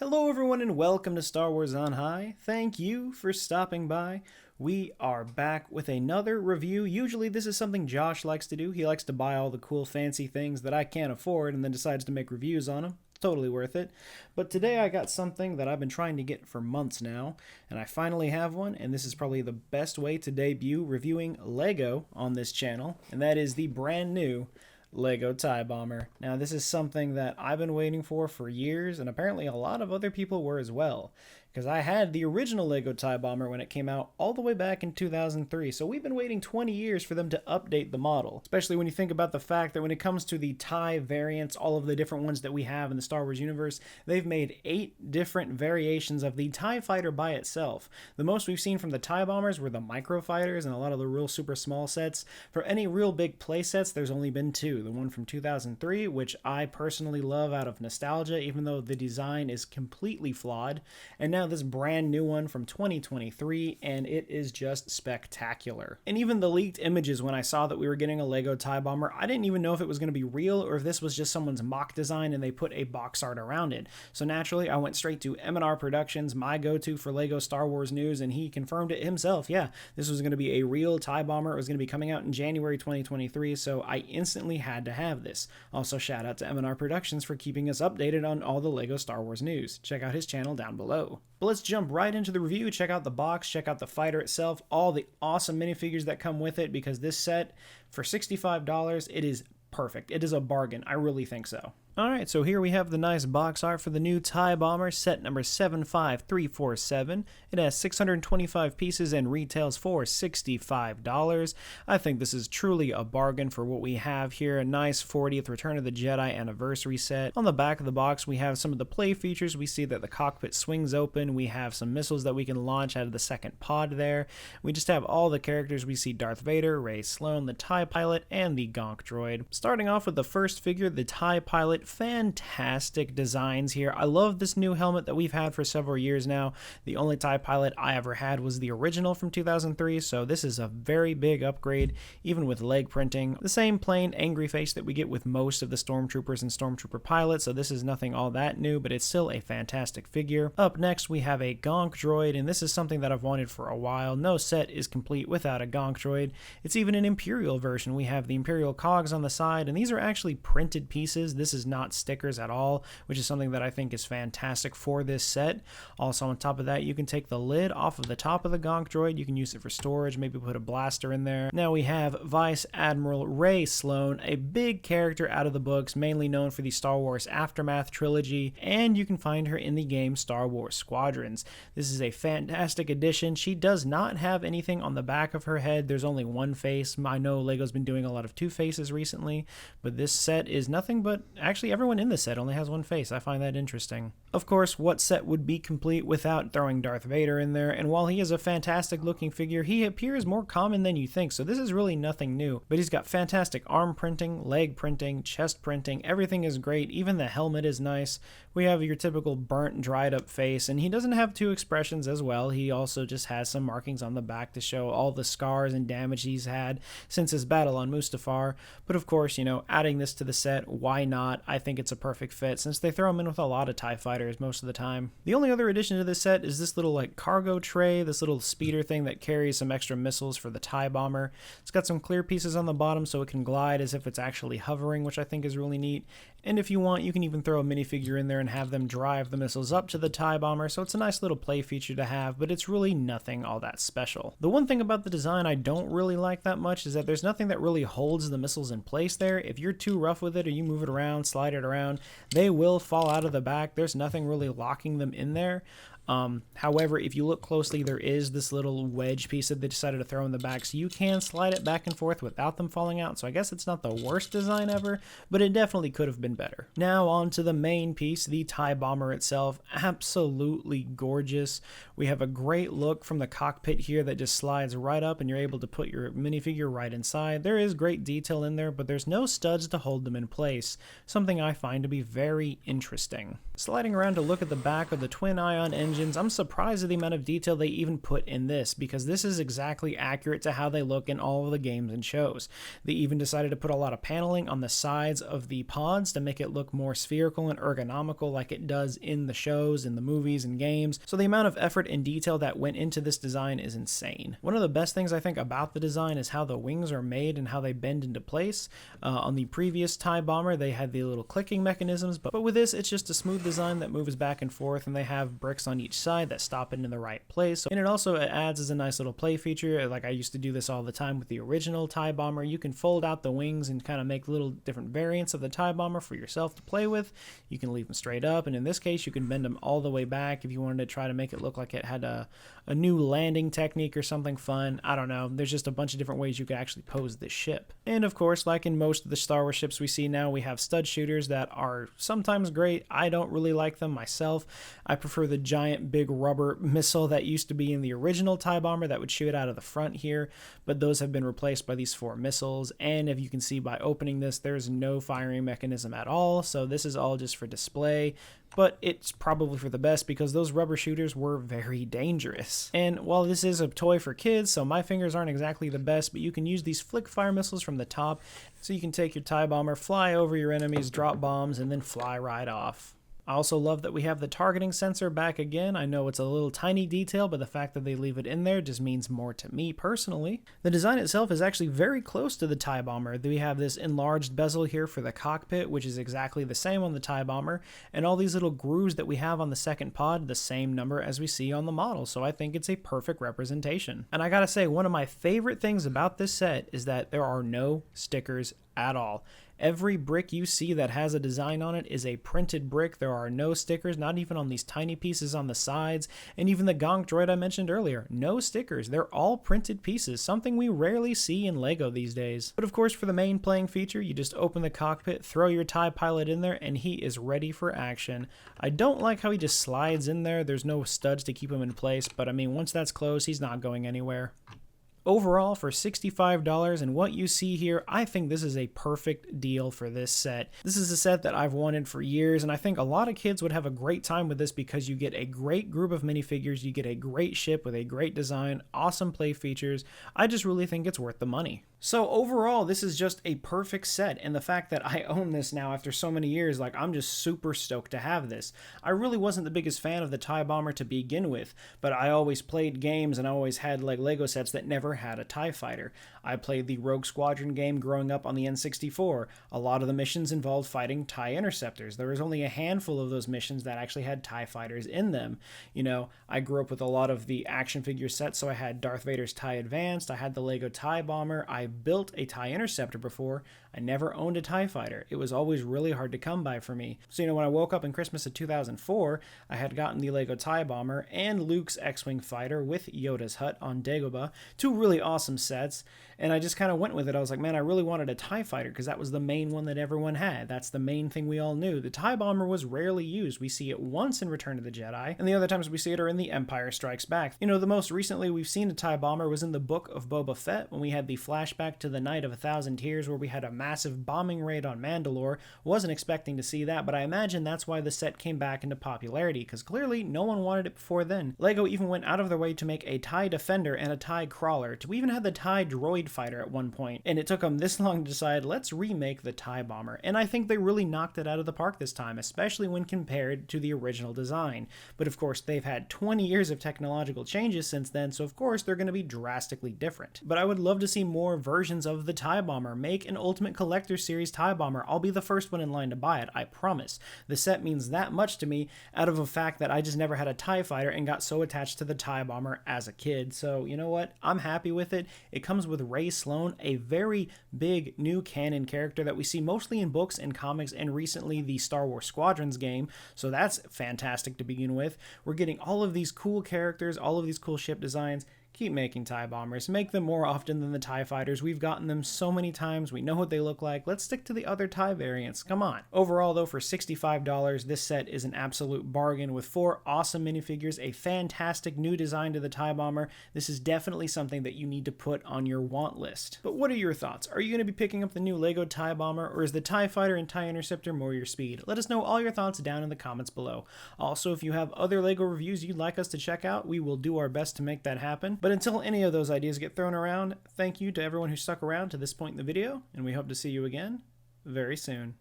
Hello everyone and welcome to Star Wars on High. Thank you for stopping by. We are back with another review. Usually this is something Josh likes to do. He likes to buy all the cool fancy things that I can't afford and then decides to make reviews on them. It's totally worth it. But today I got something that I've been trying to get for months now, and I finally have one, and this is probably the best way to debut reviewing Lego on this channel, and that is the brand new Lego TIE Bomber. Now, this is something that I've been waiting for years, and apparently a lot of other people were as well, because I had the original Lego TIE Bomber when it came out all the way back in 2003, so we've been waiting 20 years for them to update the model, especially when you think about the fact that when it comes to the TIE variants, all of the different ones that we have in the Star Wars universe, they've made 8 different variations of the TIE Fighter by itself. The most we've seen from the TIE Bombers were the Micro Fighters and a lot of the real super small sets. For any real big play sets, there's only been 2. The one from 2003, which I personally love out of nostalgia, even though the design is completely flawed, and now this brand new one from 2023, and it is just spectacular. And even the leaked images, when I saw that we were getting a Lego TIE Bomber, I didn't even know if it was going to be real or if this was just someone's mock design and they put a box art around it. So naturally, I went straight to M&R Productions, my go-to for Lego Star Wars news, and he confirmed it himself. Yeah, this was going to be a real TIE Bomber. It was going to be coming out in January 2023, so I instantly had to have this. Also, shout out to M&R Productions for keeping us updated on all the Lego Star Wars news. Check out his channel down below. But let's jump right into the review. Check out the box, check out the fighter itself, all the awesome minifigures that come with it, because this set, for $65, it is perfect. It is a bargain. I really think so. Alright, so here we have the nice box art for the new TIE Bomber, set number 75347. It has 625 pieces and retails for $65. I think this is truly a bargain for what we have here. A nice 40th Return of the Jedi anniversary set. On the back of the box, we have some of the play features. We see that the cockpit swings open. We have some missiles that we can launch out of the second pod there. We just have all the characters. We see Darth Vader, Rey Sloane, the TIE Pilot, and the Gonk Droid. Starting off with the first figure, the TIE Pilot. Fantastic designs here. I love this new helmet that we've had for several years now. The only TIE Pilot I ever had was the original from 2003, so this is a very big upgrade, even with leg printing. The same plain angry face that we get with most of the Stormtroopers and Stormtrooper pilots, so this is nothing all that new, but it's still a fantastic figure. Up next, we have a Gonk Droid, and this is something that I've wanted for a while. No set is complete without a Gonk Droid. It's even an Imperial version. We have the Imperial cogs on the side, and these are actually printed pieces. This is not stickers at all, which is something that I think is fantastic for this set. Also, on top of that, you can take the lid off of the top of the Gonk Droid. You can use it for storage, maybe put a blaster in there. Now we have Vice Admiral Rey Sloane, a big character out of the books, mainly known for the Star Wars Aftermath trilogy, and you can find her in the game Star Wars Squadrons. This is a fantastic addition. She does not have anything on the back of her head. There's only one face. I know Lego's been doing a lot of 2 faces recently, but this set is nothing but, actually everyone in the set only has 1 face. I find that interesting. Of course, what set would be complete without throwing Darth Vader in there? And while he is a fantastic looking figure, he appears more common than you think, so this is really nothing new. But he's got fantastic arm printing, leg printing, chest printing. Everything is great. Even the helmet is nice. We have your typical burnt, dried up face, and he doesn't have 2 expressions as well. He also just has some markings on the back to show all the scars and damage he's had since his battle on Mustafar. But of course, you know, adding this to the set, why not? I think it's a perfect fit since they throw him in with a lot of TIE fighters most of the time. The only other addition to this set is this little like cargo tray, this little speeder thing that carries some extra missiles for the TIE Bomber. It's got some clear pieces on the bottom so it can glide as if it's actually hovering, which I think is really neat. And if you want, you can even throw a minifigure in there and have them drive the missiles up to the TIE Bomber, so it's a nice little play feature to have, but it's really nothing all that special. The one thing about the design I don't really like that much is that there's nothing that really holds the missiles in place there. If you're too rough with it or you move it around, slide it around, they will fall out of the back. There's nothing really locking them in there. However, if you look closely, there is this little wedge piece that they decided to throw in the back, so you can slide it back and forth without them falling out. So I guess it's not the worst design ever, but it definitely could have been better. Now on to the main piece, the TIE Bomber itself. Absolutely gorgeous. We have a great look from the cockpit here that just slides right up and you're able to put your minifigure right inside. There is great detail in there, but there's no studs to hold them in place, something I find to be very interesting. Sliding around to look at the back of the twin ion engine, engines, I'm surprised at the amount of detail they even put in this, because this is exactly accurate to how they look in all of the games and shows. They even decided to put a lot of paneling on the sides of the pods to make it look more spherical and ergonomical like it does in the shows, in the movies and games. So the amount of effort and detail that went into this design is insane. One of the best things I think about the design is how the wings are made and how they bend into place. On the previous TIE Bomber, they had the little clicking mechanisms, but with this, it's just a smooth design that moves back and forth, and they have bricks on each side that stop it in the right place. And it also adds as a nice little play feature. Like, I used to do this all the time with the original TIE Bomber. You can fold out the wings and kind of make little different variants of the TIE Bomber for yourself to play with. You can leave them straight up, and in this case, you can bend them all the way back if you wanted to try to make it look like it had a new landing technique or something fun. I don't know. There's just a bunch of different ways you could actually pose this ship. And of course, like in most of the Star Wars ships we see now, we have stud shooters that are sometimes great. I don't really like them myself. I prefer the giant big rubber missile that used to be in the original TIE Bomber that would shoot out of the front here, but those have been replaced by these 4 missiles. And if you can see by opening this, there's no firing mechanism at all, so this is all just for display. But it's probably for the best, because those rubber shooters were very dangerous. And while this is a toy for kids, so my fingers aren't exactly the best, but you can use these flick fire missiles from the top, so you can take your TIE Bomber, fly over your enemies, drop bombs, and then fly right off. I also love that we have the targeting sensor back again. I know it's a little tiny detail, but the fact that they leave it in there just means more to me personally. The design itself is actually very close to the TIE Bomber. We have this enlarged bezel here for the cockpit, which is exactly the same on the TIE Bomber, and all these little grooves that we have on the second pod, the same number as we see on the model, so I think it's a perfect representation. And I gotta say, one of my favorite things about this set is that there are no stickers at all. Every brick you see that has a design on it is a printed brick. There are no stickers, not even on these tiny pieces on the sides, and even the Gonk droid I mentioned earlier, no stickers. They're all printed pieces, something we rarely see in LEGO these days. But of course, for the main playing feature, you just open the cockpit, throw your TIE pilot in there, and he is ready for action. I don't like how he just slides in there. There's no studs to keep him in place, but I mean, once that's closed, he's not going anywhere. Overall, for $65 and what you see here, I think this is a perfect deal for this set. This is a set that I've wanted for years, and I think a lot of kids would have a great time with this because you get a great group of minifigures, you get a great ship with a great design, awesome play features. I just really think it's worth the money. So overall, this is just a perfect set, and the fact that I own this now after so many years, like, I'm just super stoked to have this. I really wasn't the biggest fan of the TIE Bomber to begin with, but I always played games and I always had like LEGO sets that never had a TIE fighter. I played the Rogue Squadron game growing up on the N64. A lot of the missions involved fighting TIE interceptors. There was only a handful of those missions that actually had TIE fighters in them. You know, I grew up with a lot of the action figure sets, so I had Darth Vader's TIE Advanced, I had the Lego TIE Bomber, I built a TIE Interceptor before. I never owned a TIE fighter. It was always really hard to come by for me. So, you know, when I woke up in Christmas of 2004, I had gotten the Lego TIE Bomber and Luke's X-Wing fighter with Yoda's hut on Dagobah, 2 really awesome sets, and I just kind of went with it. I was like, man, I really wanted a TIE fighter because that was the main one that everyone had. That's the main thing we all knew. The TIE Bomber was rarely used. We see it once in Return of the Jedi, and the other times we see it are in The Empire Strikes Back. You know, the most recently we've seen a TIE Bomber was in the Book of Boba Fett, when we had the flashback to the Night of 1,000 Tears where we had a massive bombing raid on Mandalore. Wasn't expecting to see that, but I imagine that's why the set came back into popularity, because clearly no one wanted it before then. LEGO even went out of their way to make a TIE Defender and a TIE Crawler. We even had the TIE Droid Fighter at one point, and it took them this long to decide, let's remake the TIE Bomber. And I think they really knocked it out of the park this time, especially when compared to the original design. But of course, they've had 20 years of technological changes since then, so of course they're going to be drastically different. But I would love to see more versions of the TIE Bomber. Make an Ultimate Collector Series TIE Bomber. I'll be the first one in line to buy it, I promise. The set means that much to me out of the fact that I just never had a TIE fighter and got so attached to the TIE Bomber as a kid. So, you know what? I'm happy with it. It comes with Rey Sloane, a very big new canon character that we see mostly in books and comics and recently the Star Wars Squadrons game. So that's fantastic to begin with. We're getting all of these cool characters, all of these cool ship designs. keep making TIE bombers. Make them more often than the TIE fighters. We've gotten them so many times. We know what they look like. Let's stick to the other TIE variants. Come on. Overall, though, for $65, this set is an absolute bargain with 4 awesome minifigures, a fantastic new design to the TIE bomber. This is definitely something that you need to put on your want list. But what are your thoughts? Are you going to be picking up the new LEGO TIE bomber, or is the TIE fighter and TIE interceptor more your speed? Let us know all your thoughts down in the comments below. Also, if you have other LEGO reviews you'd like us to check out, we will do our best to make that happen. But until any of those ideas get thrown around, thank you to everyone who stuck around to this point in the video, and we hope to see you again very soon.